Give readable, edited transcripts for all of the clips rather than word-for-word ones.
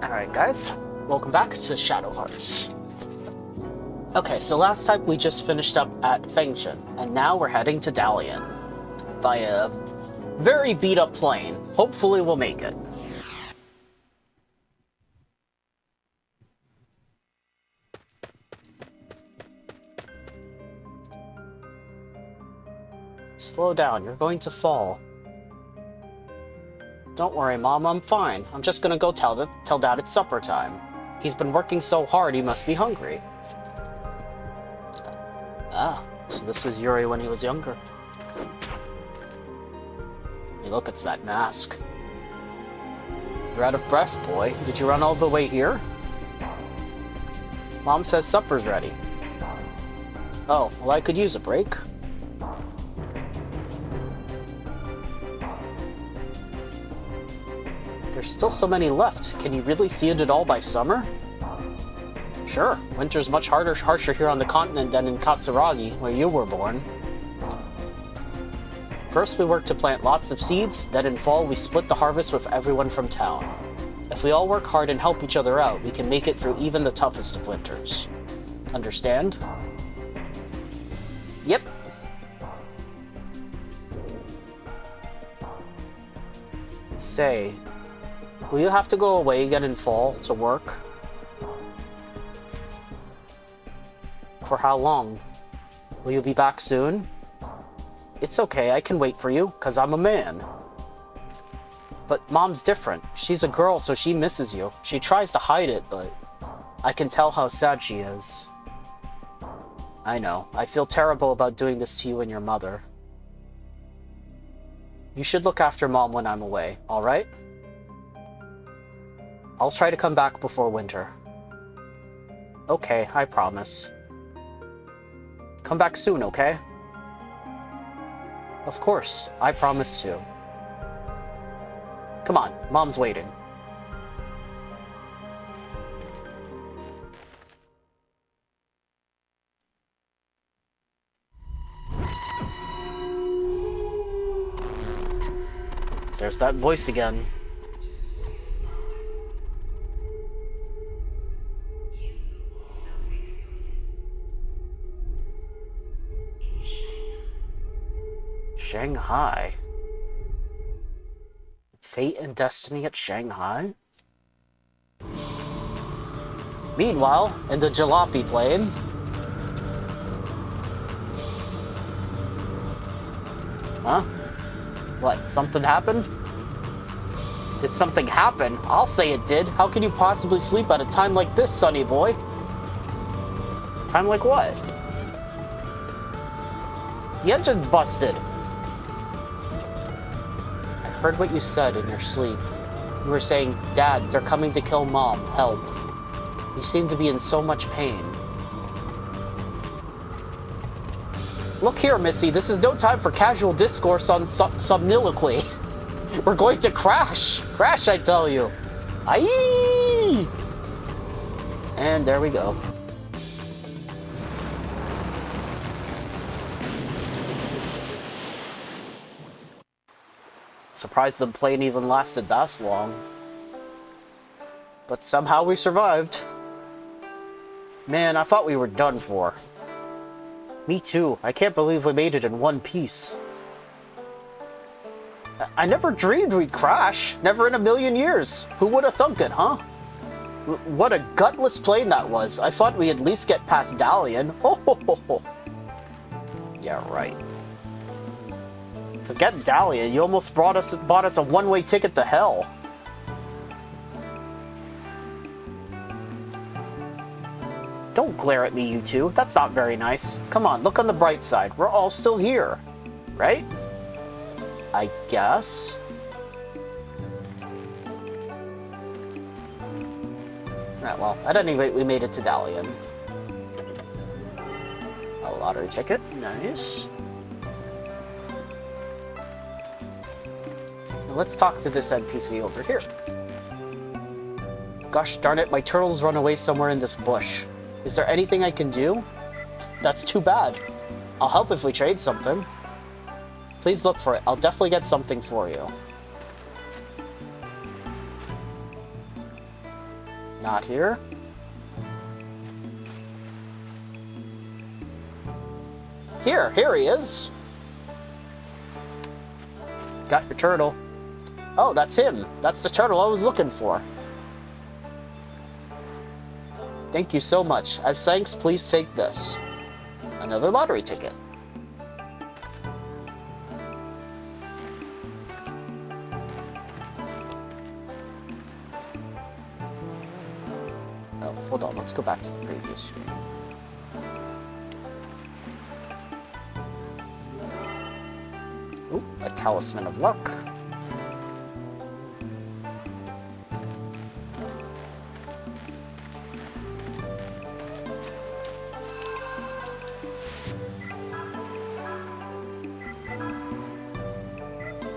Alright guys, welcome back to Shadow Hearts. Okay, so last time we just finished up at Zhuzhen, and now we're heading to Dalian via a very beat up plane. Hopefully we'll make it. Slow down, you're going to fall. Don't worry, Mom, I'm fine. I'm just gonna go tell Dad it's supper time. He's been working so hard, he must be hungry. Ah, so this was Yuri when he was younger. Hey, look, it's that mask. You're out of breath, boy. Did you run all the way here? Mom says supper's ready. Oh, well, I could use a break. There's still so many left. Can you really see it all by summer? Sure. Winter's much harsher here on the continent than in Katsuragi, where you were born. First we work to plant lots of seeds, then in fall we split the harvest with everyone from town. If we all work hard and help each other out, we can make it through even the toughest of winters. Understand? Yep. Say, will you have to go away again in fall to work? For how long? Will you be back soon? It's okay, I can wait for you, 'cause I'm a man. But Mom's different. She's a girl, so she misses you. She tries to hide it, but I can tell how sad she is. I know. I feel terrible about doing this to you and your mother. You should look after Mom when I'm away, alright? I'll try to come back before winter. Okay, I promise. Come back soon, okay? Of course, I promise to. Come on, Mom's waiting. There's that voice again. Shanghai? Fate and destiny at Shanghai? Meanwhile, in the jalopy plane... Huh? What, something happened? Did something happen? I'll say it did. How can you possibly sleep at a time like this, sonny boy? Time like what? The engine's busted. I heard what you said in your sleep. You were saying, Dad, they're coming to kill Mom. Help. You seem to be in so much pain. Look here, Missy. This is no time for casual discourse on subniliquy. We're going to crash. Crash, I tell you. Aye! And there we go. Surprised the plane even lasted that long. But somehow we survived. Man, I thought we were done for. Me too. I can't believe we made it in one piece. I never dreamed we'd crash. Never in a million years. Who would have thunk it, huh? What a gutless plane that was. I thought we'd at least get past Dalian. Oh, ho, ho, ho. Yeah, right. Forget Dalian, you almost bought us a one-way ticket to hell. Don't glare at me, you two. That's not very nice. Come on, look on the bright side. We're all still here. Right? I guess. Right, well, at any rate, we made it to Dalian. A lottery ticket. Nice. Let's talk to this NPC over here. Gosh darn it, my turtles run away somewhere in this bush. Is there anything I can do? That's too bad. I'll help if we trade something. Please look for it. I'll definitely get something for you. Not here. Here he is. Got your turtle. Oh, that's him. That's the turtle I was looking for. Thank you so much. As thanks, please take this. Another lottery ticket. Oh, hold on. Let's go back to the previous screen. Ooh, a talisman of luck.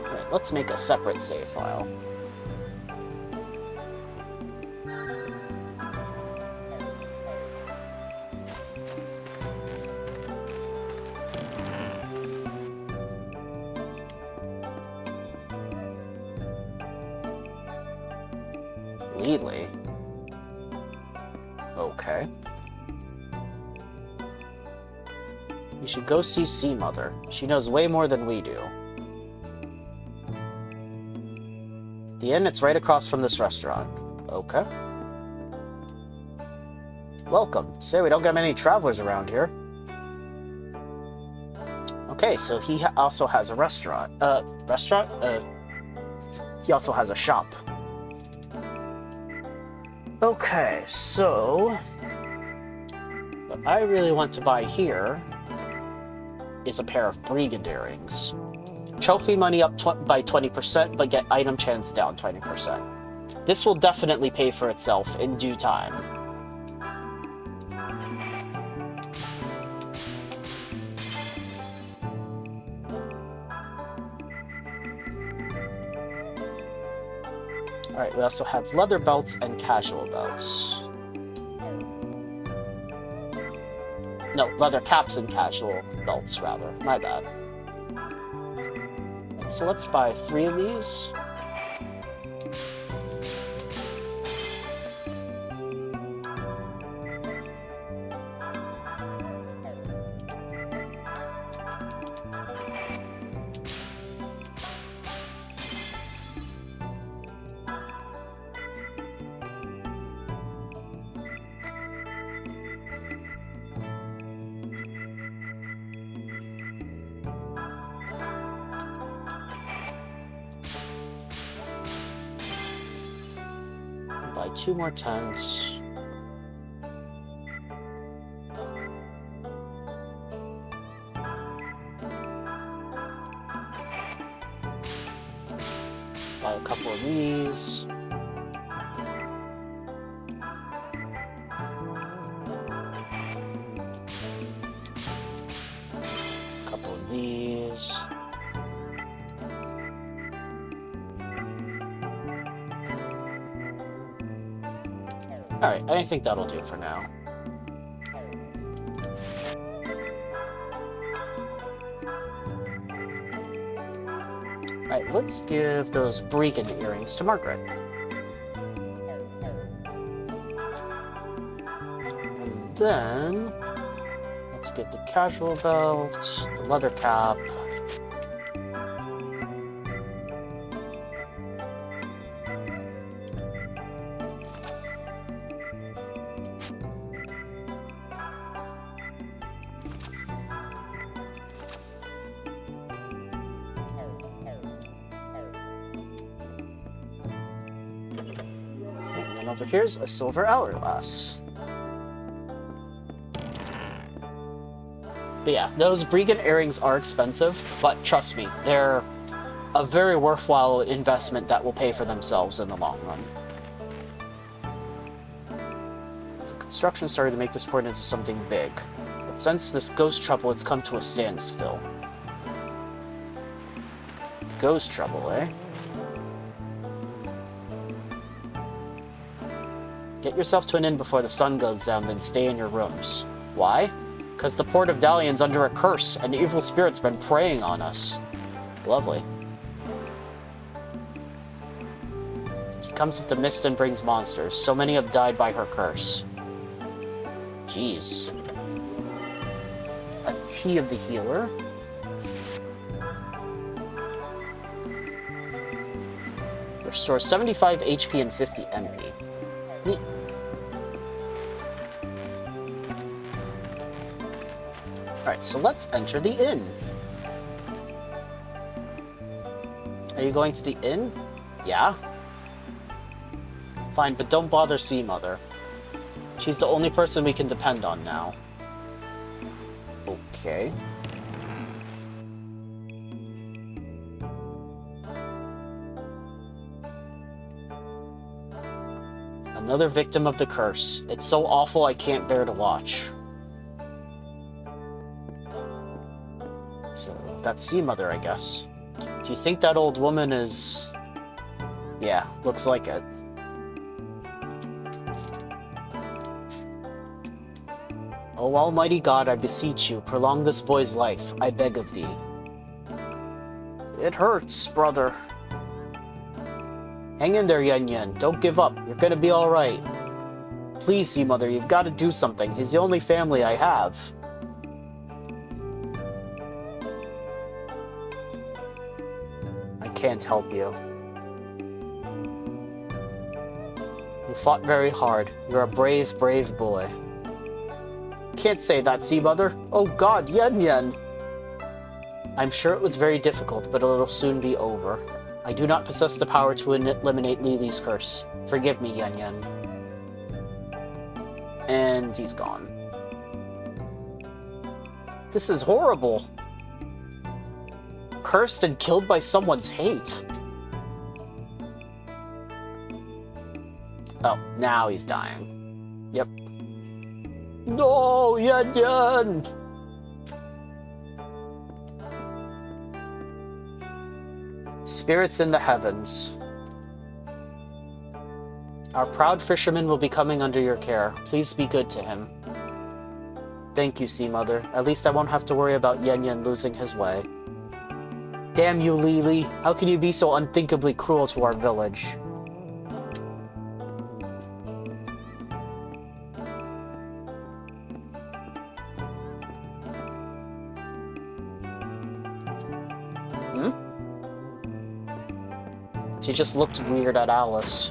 Alright, let's make a separate save file. Lily? Okay. You should go see Sea Mother. She knows way more than we do. The inn, it's right across from this restaurant. Okay. Welcome. Say, we don't get many travelers around here. Okay, so he also has a restaurant. He also has a shop. Okay, so what I really want to buy here is a pair of Brigand Earrings. Trophy money up by 20%, but get item chance down 20%. This will definitely pay for itself in due time. Alright, we also have leather belts and casual belts. No, leather caps and casual belts, rather. My bad. So let's buy 3 of these. Buy 2 more tents. Buy a couple of these. A couple of these. Alright, I think that'll do for now. Alright, let's give those Brigand Earrings to Margaret. And then, let's get the casual belt, the leather cap. And over here's a silver hourglass. But yeah, those Brigand Earrings are expensive, but trust me, they're a very worthwhile investment that will pay for themselves in the long run. The construction started to make this port into something big, but since this ghost trouble, it's come to a standstill. Ghost trouble, eh? Get yourself to an inn before the sun goes down, then stay in your rooms. Why? Because the port of Dalian's under a curse, and evil spirits been preying on us. Lovely. She comes with the mist and brings monsters. So many have died by her curse. Jeez. A tea of the healer. Restores 75 HP and 50 MP. Neat. Alright, so let's enter the inn. Are you going to the inn? Yeah? Fine, but don't bother Sea Mother. She's the only person we can depend on now. Okay. Another victim of the curse. It's so awful I can't bear to watch. So, that's Sea Mother, I guess. Do you think that old woman is... Yeah, looks like it. O Almighty God, I beseech you, prolong this boy's life, I beg of thee. It hurts, brother. Hang in there, Yen Yen. Don't give up. You're gonna be alright. Please, Sea Mother, you've got to do something. He's the only family I have. I can't help you. You fought very hard. You're a brave, brave boy. Can't say that, Sea Mother. Oh God, Yen Yen! I'm sure it was very difficult, but it'll soon be over. I do not possess the power to eliminate Lily's curse. Forgive me, Yen Yen. And he's gone. This is horrible. Cursed and killed by someone's hate. Oh, now he's dying. Yep. No, Yen Yen! Spirits in the heavens. Our proud fisherman will be coming under your care. Please be good to him. Thank you, Sea Mother. At least I won't have to worry about Yen Yen losing his way. Damn you, Lily. How can you be so unthinkably cruel to our village? She just looked weird at Alice.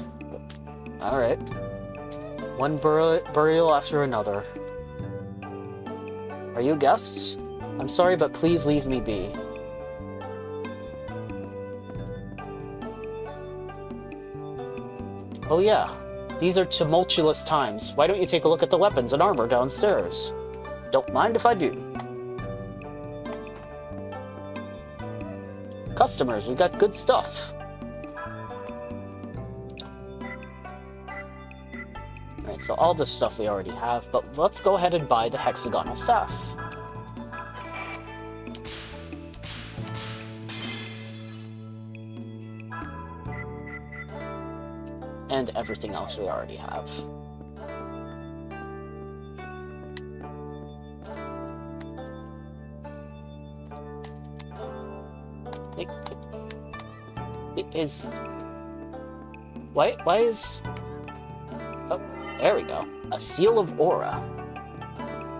Alright. One burial after another. Are you guests? I'm sorry, but please leave me be. Oh yeah, these are tumultuous times. Why don't you take a look at the weapons and armor downstairs? Don't mind if I do. Customers, we got good stuff. Alright, so all this stuff we already have, but let's go ahead and buy the Hexagonal Staff. And everything else we already have. Why is... Oh, there we go. A seal of aura.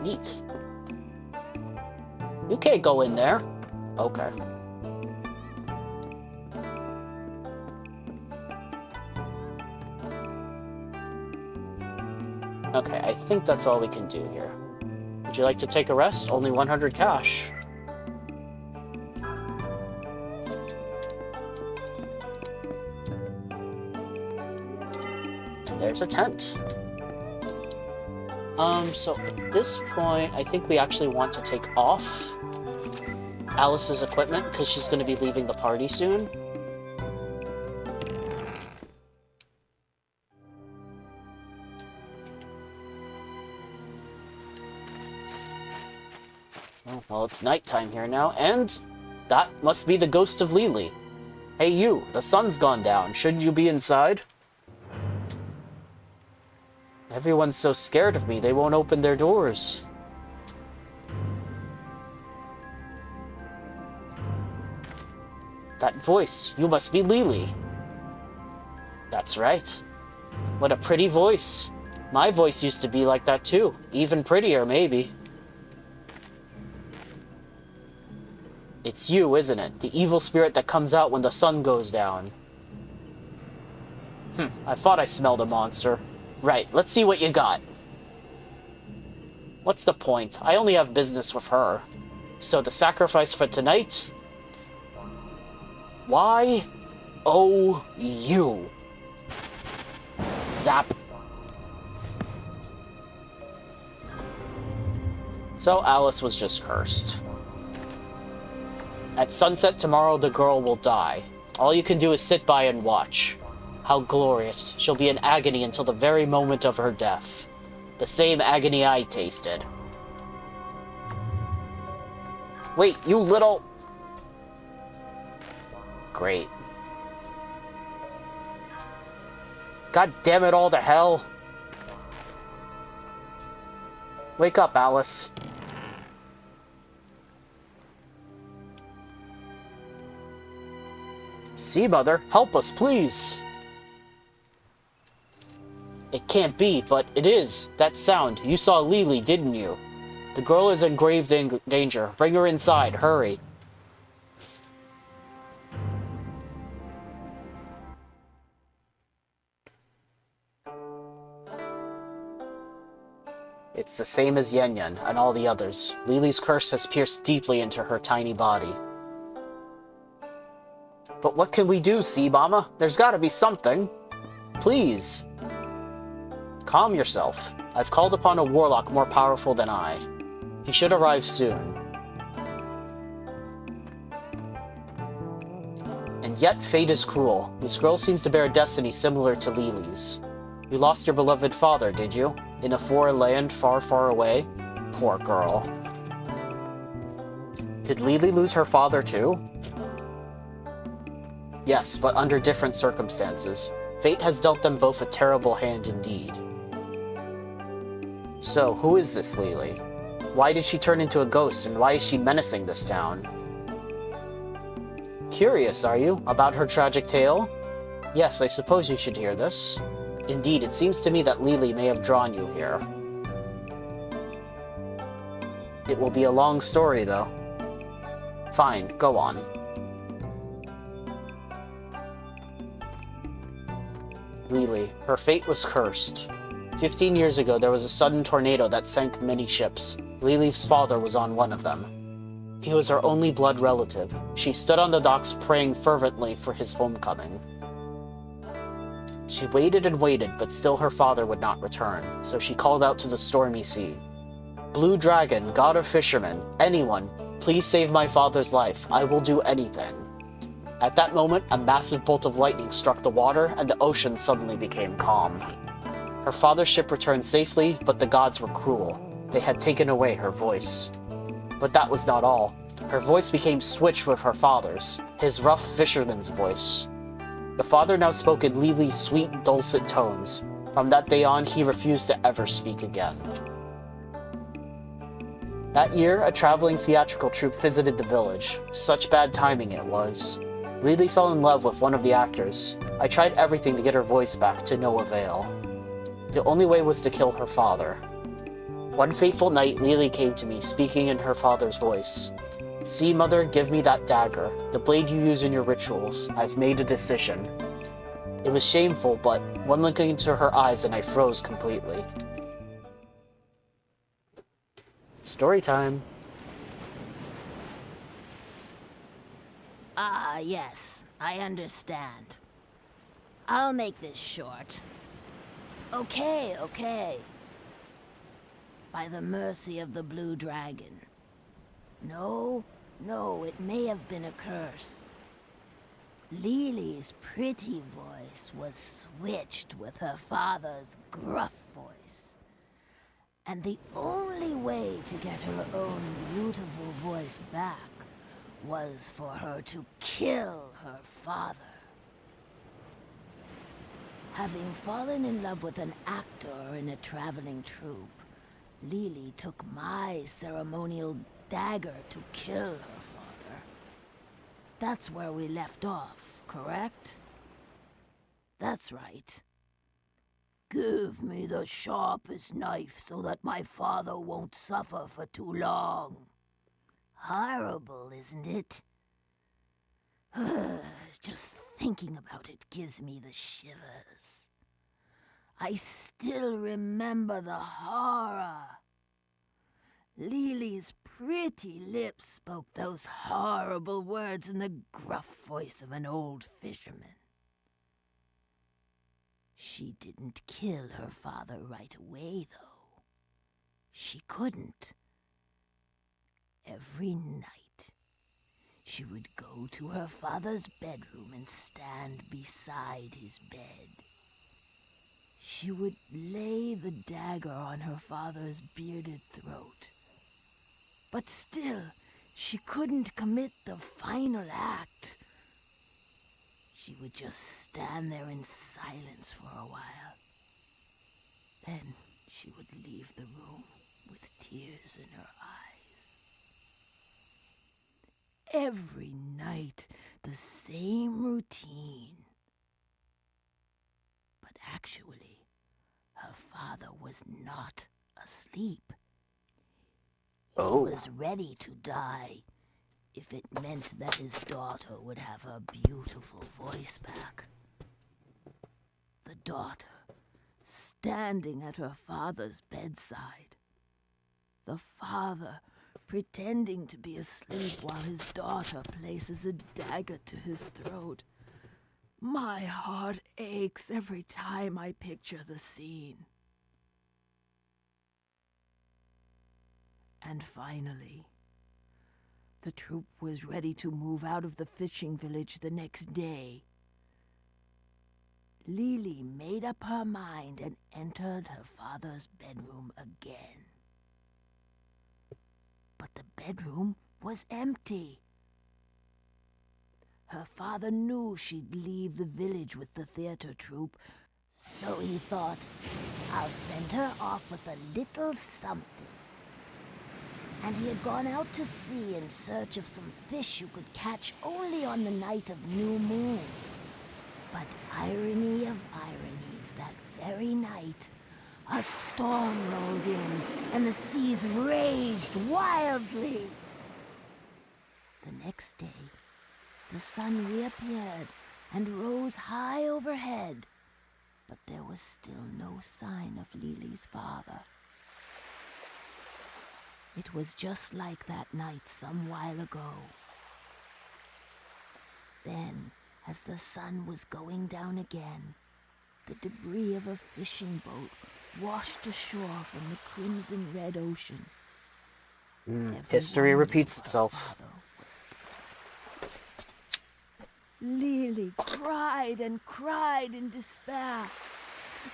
Neat. You can't go in there. Okay. Okay, I think that's all we can do here. Would you like to take a rest? Only 100 cash. And there's a tent. So at this point, I think we actually want to take off Alice's equipment because she's going to be leaving the party soon. Oh, well, it's nighttime here now, and that must be the ghost of Lily. Hey you, the sun's gone down. Shouldn't you be inside? Everyone's so scared of me, they won't open their doors. That voice, you must be Lily. That's right. What a pretty voice. My voice used to be like that too. Even prettier, maybe. It's you, isn't it? The evil spirit that comes out when the sun goes down. I thought I smelled a monster. Right, let's see what you got. What's the point? I only have business with her. So the sacrifice for tonight? Why? Oh, you. Zap. So Alice was just cursed. At sunset tomorrow, the girl will die. All you can do is sit by and watch. How glorious. She'll be in agony until the very moment of her death. The same agony I tasted. Wait, you little... Great. God damn it all to hell. Wake up, Alice. See, Mother, help us, please. It can't be, but it is. That sound. You saw Lily, didn't you? The girl is in grave danger. Bring her inside. Hurry. It's the same as Yen Yen and all the others. Lily's curse has pierced deeply into her tiny body. But what can we do, see, Mama? There's gotta be something. Please. Calm yourself. I've called upon a warlock more powerful than I. He should arrive soon. And yet, fate is cruel. This girl seems to bear a destiny similar to Lily's. You lost your beloved father, did you? In a foreign land far, far away? Poor girl. Did Lily lose her father too? Yes, but under different circumstances. Fate has dealt them both a terrible hand indeed. So, who is this Lily? Why did she turn into a ghost, and why is she menacing this town? Curious, are you, about her tragic tale? Yes, I suppose you should hear this. Indeed, it seems to me that Lily may have drawn you here. It will be a long story, though. Fine, go on. Lily, her fate was cursed. 15 years ago, there was a sudden tornado that sank many ships. Lily's father was on one of them. He was her only blood relative. She stood on the docks praying fervently for his homecoming. She waited and waited, but still her father would not return, so she called out to the stormy sea. Blue Dragon, god of fishermen, anyone, please save my father's life. I will do anything. At that moment, a massive bolt of lightning struck the water, and the ocean suddenly became calm. Her father's ship returned safely, but the gods were cruel. They had taken away her voice. But that was not all. Her voice became switched with her father's, his rough fisherman's voice. The father now spoke in Lily's sweet, dulcet tones. From that day on, he refused to ever speak again. That year, a traveling theatrical troupe visited the village. Such bad timing it was. Lily fell in love with one of the actors. I tried everything to get her voice back, to no avail. The only way was to kill her father. One fateful night, Lily came to me, speaking in her father's voice. See, Mother, give me that dagger, the blade you use in your rituals. I've made a decision. It was shameful, but one look into her eyes and I froze completely. Story time. Ah, yes, I understand. I'll make this short. Okay. By the mercy of the Blue Dragon. No, it may have been a curse. Lily's pretty voice was switched with her father's gruff voice. And the only way to get her own beautiful voice back was for her to kill her father. Having fallen in love with an actor in a traveling troupe, Lily took my ceremonial dagger to kill her father. That's where we left off, correct? That's right. Give me the sharpest knife so that my father won't suffer for too long. Horrible, isn't it? Just thinking about it gives me the shivers. I still remember the horror. Lily's pretty lips spoke those horrible words in the gruff voice of an old fisherman. She didn't kill her father right away, though. She couldn't. Every night, she would go to her father's bedroom and stand beside his bed. She would lay the dagger on her father's bearded throat. But still, she couldn't commit the final act. She would just stand there in silence for a while. Then she would leave the room with tears in her eyes. Every night, the same routine. But actually, her father was not asleep. He was ready to die if it meant that his daughter would have her beautiful voice back. The daughter, standing at her father's bedside. The father, pretending to be asleep while his daughter places a dagger to his throat. My heart aches every time I picture the scene. And finally, the troop was ready to move out of the fishing village the next day. Lily made up her mind and entered her father's bedroom again. But the bedroom was empty. Her father knew she'd leave the village with the theater troupe, so he thought, I'll send her off with a little something. And he had gone out to sea in search of some fish you could catch only on the night of new moon. But irony of ironies, that very night, a storm rolled in and the seas raged wildly. The next day, the sun reappeared and rose high overhead, but there was still no sign of Lily's father. It was just like that night some while ago. Then, as the sun was going down again, the debris of a fishing boat washed ashore from the crimson red ocean. History repeats itself. Lily cried and cried in despair.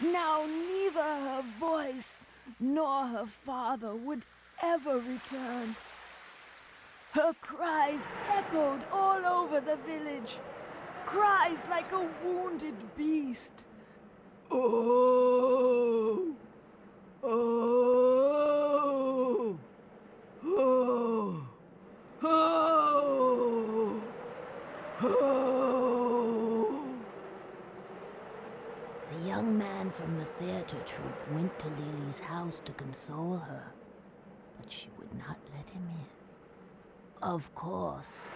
Now neither her voice nor her father would ever return. Her cries echoed all over the village, cries like a wounded beast. Oh! Oh! Oh! Oh! Oh! The young man from the theater troupe went to Lily's house to console her, but she would not let him in. Of course,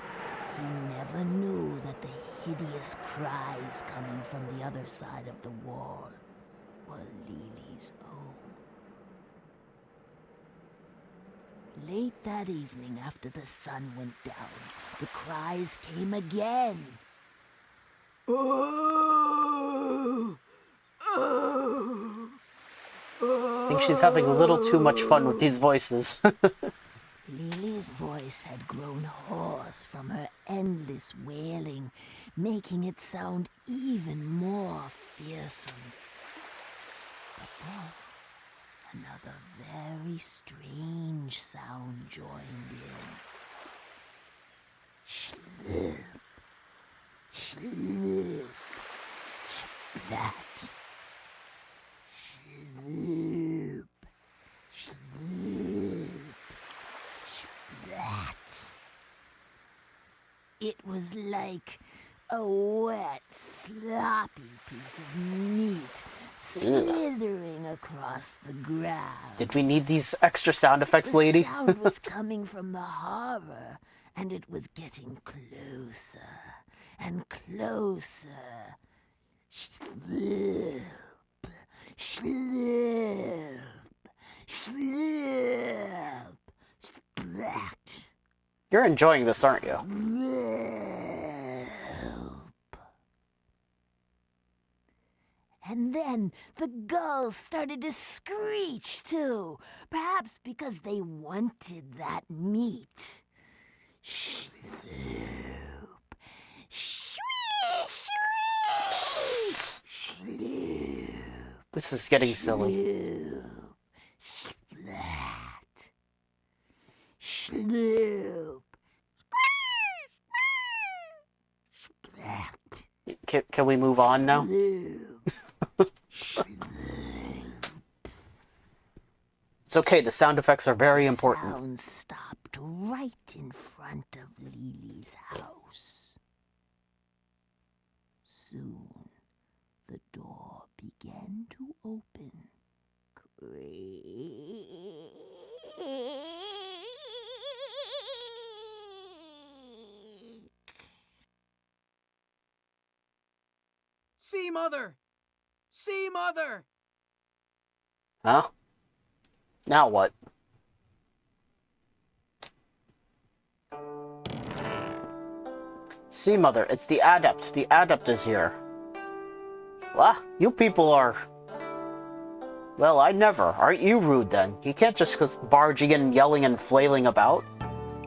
he never knew that the hideous cries coming from the other side of the wall were Lily's own. Late that evening, after the sun went down, the cries came again. Oh! Oh! I think she's having a little too much fun with these voices. Lily's voice had grown hoarse from her endless wailing, making it sound even more fearsome. But then, another very strange sound joined in. Schlip, schlip, splat. Schlip, schlip, splat. It was like a wet, sloppy piece of meat slithering across the ground. Did we need these extra sound effects, lady? The sound was coming from the harbor, and it was getting closer and closer. Sloop, sloop, sloop, splat. You're enjoying this, aren't you? And then the gulls started to screech too, perhaps because they wanted that meat. Sloop, swish, swish, sloop. This is getting silly. Splat. Sloop. Splat. Can we move on now? It's okay, the sound effects are very important. The sound stopped right in front of Lily's house. Soon, the door began to open. See, Mother! See, Mother! Huh? Now what? See, Mother, it's the Adept. The Adept is here. What? You people are... Well, I never. Aren't you rude, then? You can't just barging in, yelling and flailing about.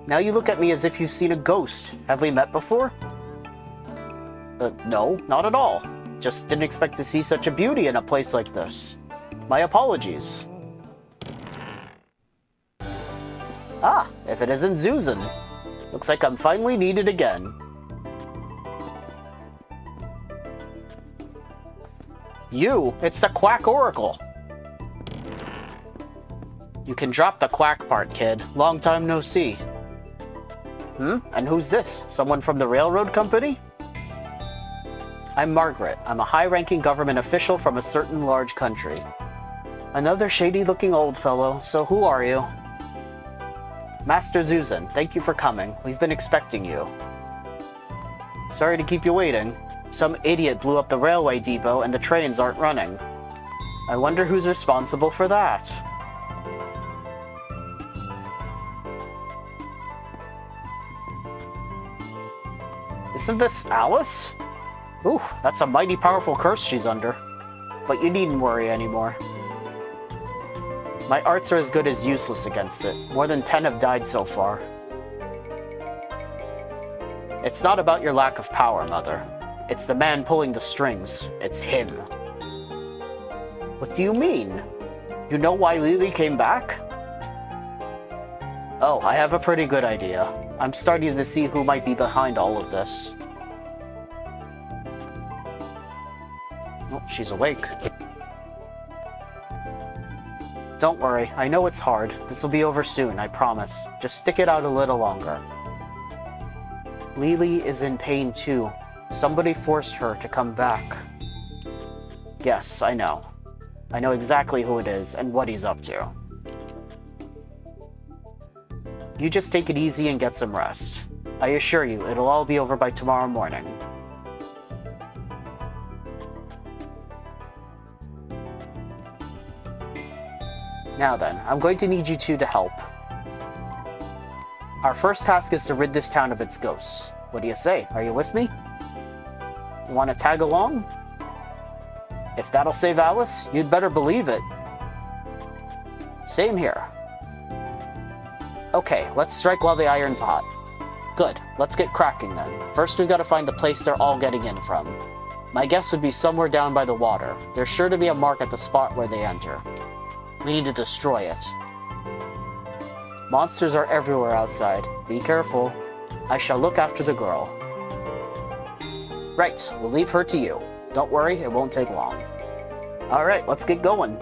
Now you look at me as if you've seen a ghost. Have we met before? No, not at all. Just didn't expect to see such a beauty in a place like this. My apologies. Ah, if it isn't Zhuzhen. Looks like I'm finally needed again. You? It's the Quack Oracle. You can drop the quack part, kid. Long time no see. And who's this? Someone from the railroad company? I'm Margaret. I'm a high-ranking government official from a certain large country. Another shady-looking old fellow, so who are you? Master Zhuzhen, thank you for coming. We've been expecting you. Sorry to keep you waiting. Some idiot blew up the railway depot and the trains aren't running. I wonder who's responsible for that. Isn't this Alice? Ooh, that's a mighty powerful curse she's under. But you needn't worry anymore. My arts are as good as useless against it. More than 10 have died so far. It's not about your lack of power, Mother. It's the man pulling the strings. It's him. What do you mean? You know why Lily came back? Oh, I have a pretty good idea. I'm starting to see who might be behind all of this. Oh, she's awake. Don't worry, I know it's hard. This will be over soon, I promise. Just stick it out a little longer. Lily is in pain too. Somebody forced her to come back. Yes, I know. I know exactly who it is and what he's up to. You just take it easy and get some rest. I assure you, it'll all be over by tomorrow morning. Now then, I'm going to need you two to help. Our first task is to rid this town of its ghosts. What do you say? Are you with me? You want to tag along? If that'll save Alice, you'd better believe it. Same here. Okay, let's strike while the iron's hot. Good, let's get cracking then. First we've got to find the place they're all getting in from. My guess would be somewhere down by the water. There's sure to be a mark at the spot where they enter. We need to destroy it. Monsters are everywhere outside. Be careful. I shall look after the girl. Right, we'll leave her to you. Don't worry, it won't take long. Alright, let's get going.